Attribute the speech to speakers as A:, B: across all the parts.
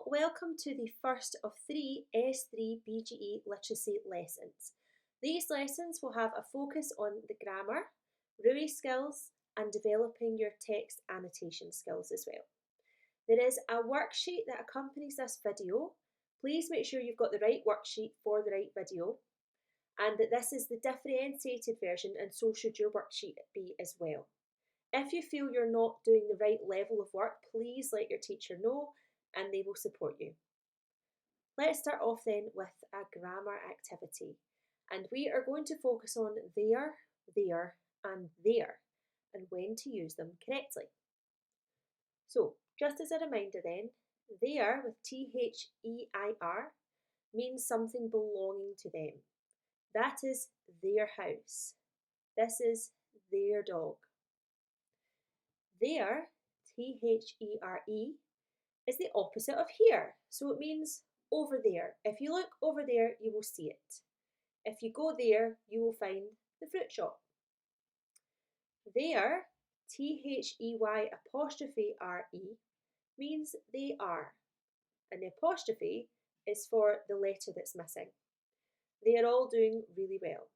A: So, welcome to the first of three S3 BGE literacy lessons. These lessons will have a focus on the grammar, RUI skills, and developing your text annotation skills as well. There is a worksheet that accompanies this video. Please make sure you've got the right worksheet for the right video, and that this is the differentiated version, and so should your worksheet be as well. If you feel you're not doing the right level of work, please let your teacher know and they will support you. Let's start off then with a grammar activity, and we are going to focus on there, and there, and when to use them correctly. So, just as a reminder then, there with T-H-E-I-R means something belonging to them. That is their house. This is their dog. There, T-H-E-R-E, is the opposite of here. So it means over there. If you look over there, you will see it. If you go there, you will find the fruit shop. There, T-H-E-Y apostrophe R-E, means they are. And the apostrophe is for the letter that's missing. They are all doing really well.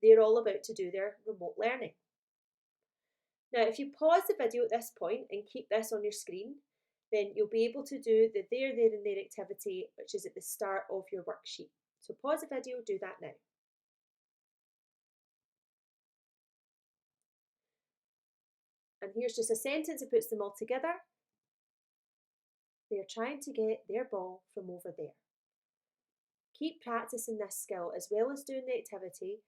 A: They're all about to do their remote learning. Now, if you pause the video at this point and keep this on your screen, then you'll be able to do the there, and there activity, which is at the start of your worksheet. So pause the video, do that now. And here's just a sentence that puts them all together. They're trying to get their ball from over there. Keep practicing this skill as well as doing the activity.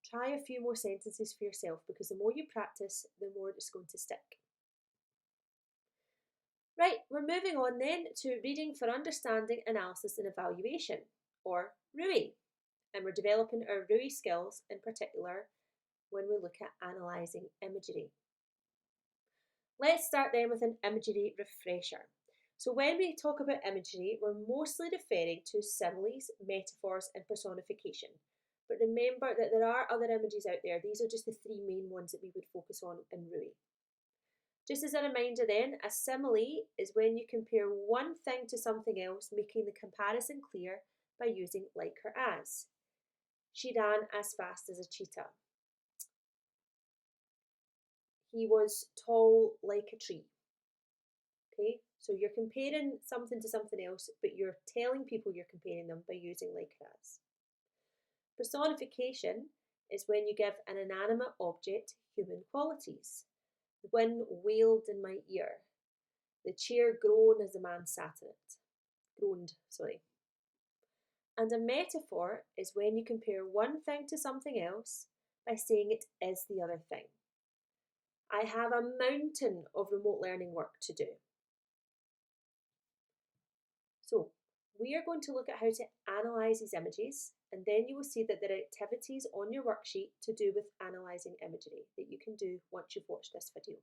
A: Try a few more sentences for yourself, because the more you practice, the more it's going to stick. Right, we're moving on then to reading for understanding, analysis and evaluation, or RUI. And we're developing our RUI skills in particular when we look at analysing imagery. Let's start then with an imagery refresher. So when we talk about imagery, we're mostly referring to similes, metaphors and personification. But remember that there are other images out there. These are just the three main ones that we would focus on in RUI. Just as a reminder then, a simile is when you compare one thing to something else, making the comparison clear by using like or as. She ran as fast as a cheetah. He was tall like a tree. Okay, so you're comparing something to something else, but you're telling people you're comparing them by using like or as. Personification is when you give an inanimate object human qualities. The wind wailed in my ear. The chair groaned as the man sat in it. Groaned, sorry. And a metaphor is when you compare one thing to something else by saying it is the other thing. I have a mountain of remote learning work to do. So, we are going to look at how to analyse these images, and then you will see that there are activities on your worksheet to do with analysing imagery that you can do once you've watched this video.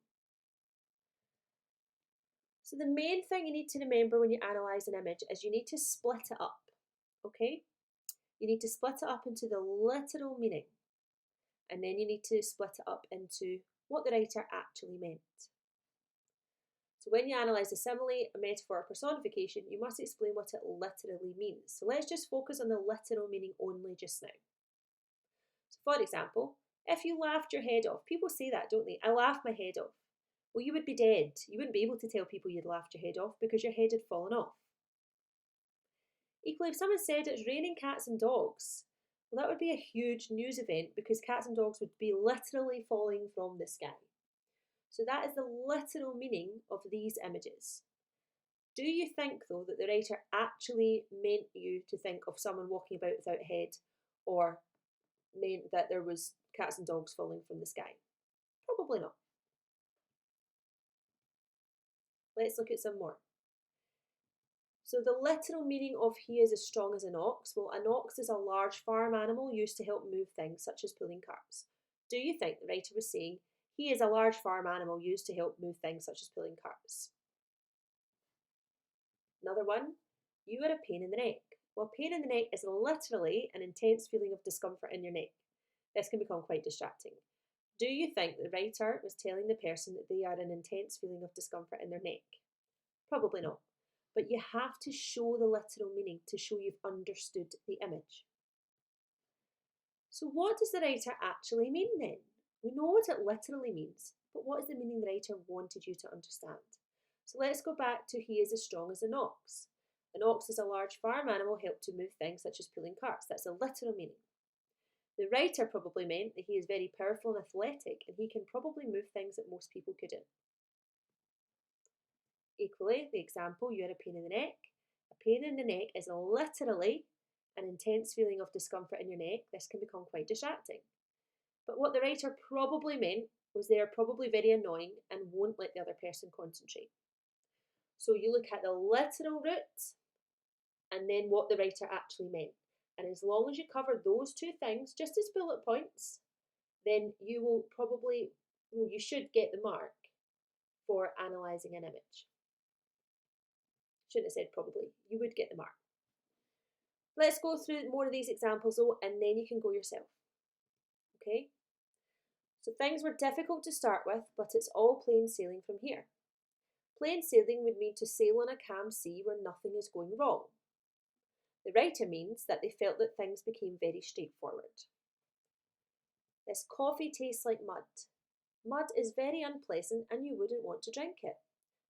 A: So the main thing you need to remember when you analyse an image is you need to split it up, okay? You need to split it up into the literal meaning, and then you need to split it up into what the writer actually meant. So when you analyse a simile, a metaphor, or personification, you must explain what it literally means. So let's just focus on the literal meaning only just now. So for example, if you laughed your head off, people say that, don't they? I laughed my head off. Well, you would be dead. You wouldn't be able to tell people you'd laughed your head off because your head had fallen off. Equally, if someone said it's raining cats and dogs, well, that would be a huge news event because cats and dogs would be literally falling from the sky. So that is the literal meaning of these images. Do you think, though, that the writer actually meant you to think of someone walking about without a head, or meant that there was cats and dogs falling from the sky? Probably not. Let's look at some more. So the literal meaning of he is as strong as an ox. Well, an ox is a large farm animal used to help move things, such as pulling carts. Do you think the writer was saying he is a large farm animal used to help move things, such as pulling carts? Another one, you are a pain in the neck. Well, pain in the neck is literally an intense feeling of discomfort in your neck. This can become quite distracting. Do you think the writer was telling the person that they are an intense feeling of discomfort in their neck? Probably not. but you have to show the literal meaning to show you've understood the image. So what does the writer actually mean then? We know what it literally means, but what is the meaning the writer wanted you to understand? So let's go back to he is as strong as an ox. An ox is a large farm animal helped to move things such as pulling carts. That's a literal meaning. The writer probably meant that he is very powerful and athletic and he can probably move things that most people couldn't. Equally, the example, you had a pain in the neck. A pain in the neck is literally an intense feeling of discomfort in your neck. This can become quite distracting. But what the writer probably meant was they are probably very annoying and won't let the other person concentrate. So you look at the literal root and then what the writer actually meant. And as long as you cover those two things, just as bullet points, then you should get the mark for analysing an image. Shouldn't have said probably, you would get the mark. Let's go through more of these examples though, and then you can go yourself. Okay? So things were difficult to start with, but it's all plain sailing from here. Plain sailing would mean to sail on a calm sea where nothing is going wrong. The writer means that they felt that things became very straightforward. This coffee tastes like mud. Mud is very unpleasant and you wouldn't want to drink it.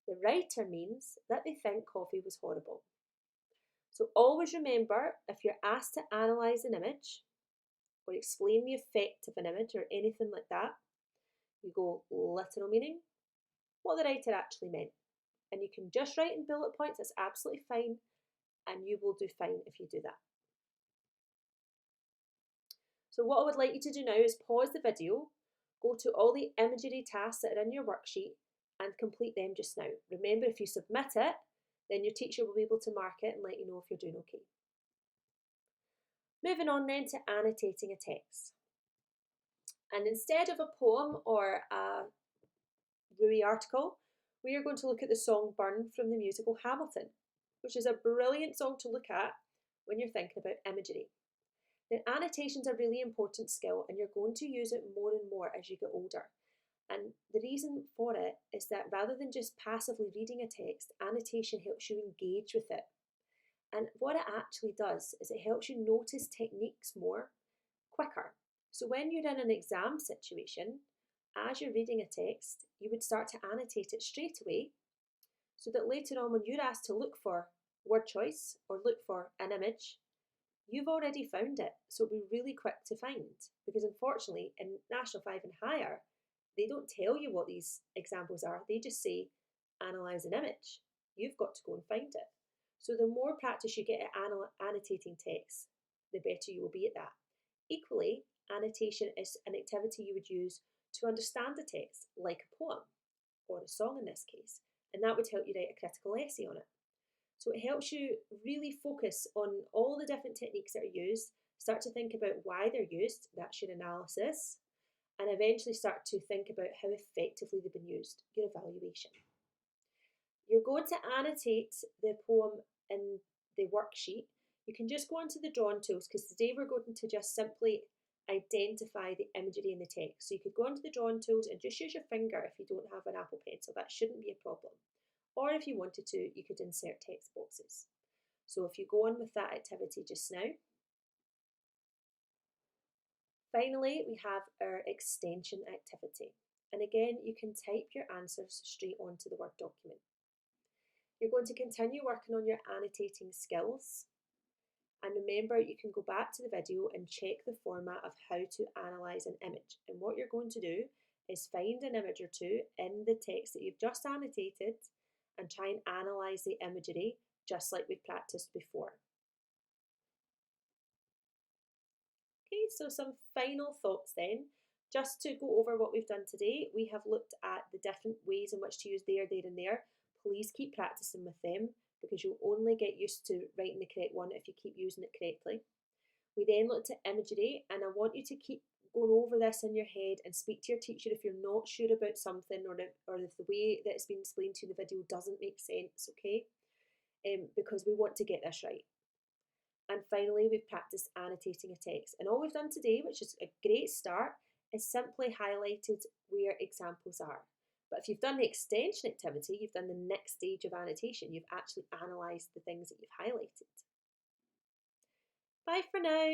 A: The writer means that they think coffee was horrible. So always remember, if you're asked to analyse an image or explain the effect of an image or anything like that, you go literal meaning, what the writer actually meant. And you can just write in bullet points, that's absolutely fine, and you will do fine if you do that. So what I would like you to do now is pause the video, go to all the imagery tasks that are in your worksheet and complete them just now. Remember, if you submit it, then your teacher will be able to mark it and let you know if you're doing okay. Moving on then to annotating a text. And instead of a poem or a Rui article, we are going to look at the song Burn from the musical Hamilton, which is a brilliant song to look at when you're thinking about imagery. Now, annotation's a really important skill and you're going to use it more and more as you get older. And the reason for it is that rather than just passively reading a text, annotation helps you engage with it. And what it actually does is it helps you notice techniques more quicker. So when you're in an exam situation, as you're reading a text, you would start to annotate it straight away so that later on when you're asked to look for word choice or look for an image, you've already found it. So it'll be really quick to find, because unfortunately in National 5 and higher, they don't tell you what these examples are. They just say, analyse an image. You've got to go and find it. So the more practice you get at annotating text, the better you will be at that. Equally, annotation is an activity you would use to understand the text, like a poem or a song in this case, and that would help you write a critical essay on it. So it helps you really focus on all the different techniques that are used, start to think about why they're used, that's your analysis, and eventually start to think about how effectively they've been used, your evaluation. You're going to annotate the poem in the worksheet. You can just go onto the drawing tools because today we're going to just simply identify the imagery in the text. So you could go onto the drawing tools and just use your finger if you don't have an Apple Pencil. That shouldn't be a problem. Or if you wanted to, you could insert text boxes. So if you go on with that activity just now. Finally, we have our extension activity. And again, you can type your answers straight onto the Word document. You're going to continue working on your annotating skills. And remember, you can go back to the video and check the format of how to analyse an image. And what you're going to do is find an image or two in the text that you've just annotated and try and analyse the imagery just like we practiced before. Okay, so some final thoughts then. Just to go over what we've done today, we have looked at the different ways in which to use there, and there. Please keep practicing with them because you'll only get used to writing the correct one if you keep using it correctly. We then looked at imagery, and I want you to keep going over this in your head and speak to your teacher if you're not sure about something or if the way that it's been explained to you in the video doesn't make sense, okay? Because we want to get this right. And finally, we've practiced annotating a text. And all we've done today, which is a great start, is simply highlighted where examples are. But if you've done the extension activity, you've done the next stage of annotation. You've actually analysed the things that you've highlighted. Bye for now.